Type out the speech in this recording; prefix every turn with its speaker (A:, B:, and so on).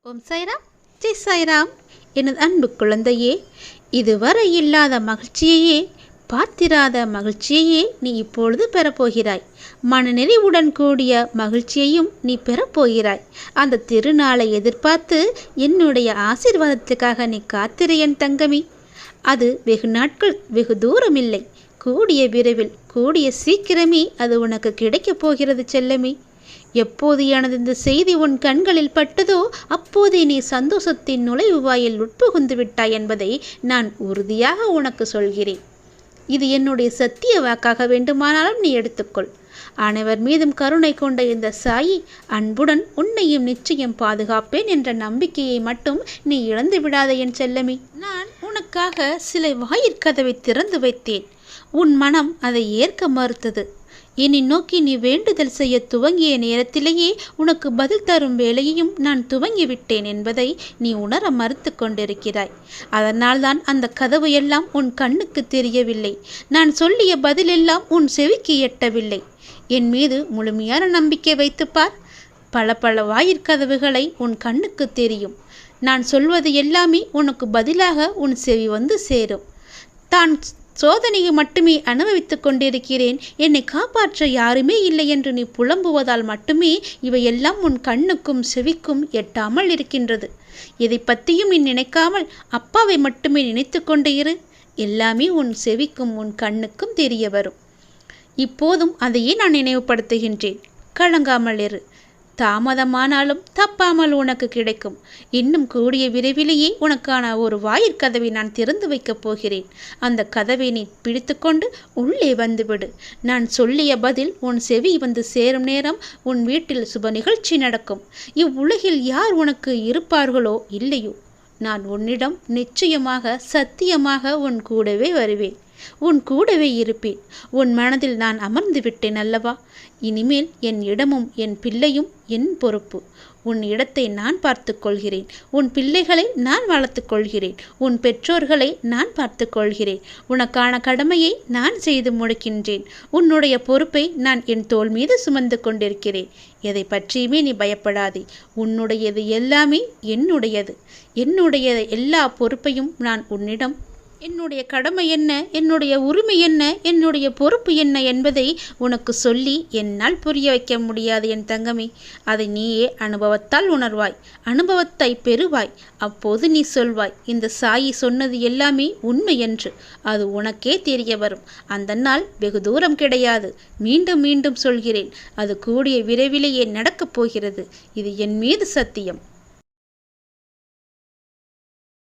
A: ஓம் சாய்ராம், ஜெய் சாய்ராம். எனது அன்பு குழந்தையே, இதுவரை இல்லாத மகிழ்ச்சியையே, பார்த்திராத மகிழ்ச்சியையே நீ இப்பொழுது பெறப்போகிறாய். மனநிறைவுடன் கூடிய மகிழ்ச்சியையும் நீ பெறப்போகிறாய். அந்த திருநாளை எதிர்பார்த்து என்னுடைய ஆசீர்வாதத்துக்காக நீ காத்திரு என் தங்கமி. அது வெகு நாட்கள், வெகு தூரமில்லை. கூடிய விரைவில், கூடிய சீக்கிரமே அது உனக்கு கிடைக்கப் போகிறது செல்லமி. எப்போது எனது இந்த செய்தி உன் கண்களில் பட்டதோ அப்போதே நீ சந்தோஷத்தின் நுழைவு வாயில் உட்புகுந்து விட்டாய் என்பதை நான் உறுதியாக உனக்கு சொல்கிறேன். இது என்னுடைய சத்திய வாக்காக வேண்டுமானாலும் நீ எடுத்துக்கொள். அனைவர் மீதும் கருணை கொண்ட இந்த சாயி அன்புடன் உன்னையும் நிச்சயம் பாதுகாப்பேன் என்ற நம்பிக்கையை மட்டும் நீ இழந்து விடாத என் செல்லமி. நான் உனக்காக சில வாயிற்கதவை திறந்து வைத்தேன். உன் மனம் அதை ஏற்க மறுத்தது. என்னை நோக்கி நீ வேண்டுதல் செய்ய துவங்கிய நேரத்திலேயே உனக்கு பதில் தரும் வேலையையும் நான் துவங்கிவிட்டேன் என்பதை நீ உணர மறுத்து கொண்டிருக்கிறாய். அதனால்தான் அந்த கதவு எல்லாம் உன் கண்ணுக்கு தெரியவில்லை. நான் சொல்லிய பதிலெல்லாம் உன் செவிக்கு எட்டவில்லை. என் மீது முழுமையான நம்பிக்கை வைத்துப்பார். பல பல வாயிற்கதவுகளை உன் கண்ணுக்கு தெரியும். நான் சொல்வது எல்லாமே உனக்கு பதிலாக உன் செவி வந்து சேரும். தான் சோதனையை மட்டுமே அனுபவித்து கொண்டிருக்கிறேன், என்னை காப்பாற்ற யாருமே இல்லை என்று நீ புலம்புவதால் மட்டுமே இவையெல்லாம் உன் கண்ணுக்கும் செவிக்கும் எட்டாமல் இருக்கின்றது. எதை பற்றியும் நீ நினைக்காமல் அப்பாவை மட்டுமே நினைத்து கொண்டு இரு. எல்லாமே உன் செவிக்கும் உன் கண்ணுக்கும் தெரிய வரும். இப்போதும் அதையே நான் நினைவுபடுத்துகின்றேன். கலங்காமல் இரு. தாமதமானாலும் தப்பாமல் உனக்கு கிடைக்கும். இன்னும் கூடிய விரைவிலேயே உனக்கான ஒரு வாயிற்கதவை நான் திறந்து வைக்கப் போகிறேன். அந்த கதவை நீ பிடித்து கொண்டு உள்ளே வந்துவிடு. நான் சொல்லிய பதில் உன் செவி வந்து சேரும் நேரம் உன் வீட்டில் சுப நிகழ்ச்சி நடக்கும். இவ்வுலகில் யார் உனக்கு இருப்பார்களோ இல்லையோ, நான் உன்னிடம் நிச்சயமாக சத்தியமாக உன் கூடவே வருவேன். உன் கூடவே இருப்பேன். உன் மனதில் நான் அமர்ந்து விட்டேன் அல்லவா? இனிமேல் என் இடமும் என் பிள்ளையும் என் பொறுப்பு. உன் இடத்தை நான் பார்த்து கொள்கிறேன். உன் பிள்ளைகளை நான் வளர்த்து கொள்கிறேன். உன் பெற்றோர்களை நான் பார்த்து கொள்கிறேன். உனக்கான கடமையை நான் செய்து முடிக்கின்றேன். உன்னுடைய பொறுப்பை நான் என் தோள் மீது சுமந்து கொண்டிருக்கிறேன். எதை பற்றியுமே நீ பயப்படாதே. உன்னுடையது எல்லாமே என்னுடையது. என்னுடைய எல்லா பொறுப்பையும் நான் உன்னிடம், என்னுடைய கடமை என்ன, என்னுடைய உரிமை என்ன, என்னுடைய பொறுப்பு என்ன என்பதை உனக்கு சொல்லி என்னால் புரிய வைக்க முடியாது என் தங்கமே. அதை நீயே அனுபவத்தால் உணர்வாய், அனுபவத்தை பெறுவாய். அப்போது நீ சொல்வாய், இந்த சாயி சொன்னது எல்லாமே உண்மை என்று. அது உனக்கே தெரிய வரும். அந்த நாள் வெகு தூரம் கிடையாது. மீண்டும் மீண்டும் சொல்கிறேன், அது கூடிய விரைவிலேயே நடக்கப் போகிறது. இது என் மீது சத்தியம்.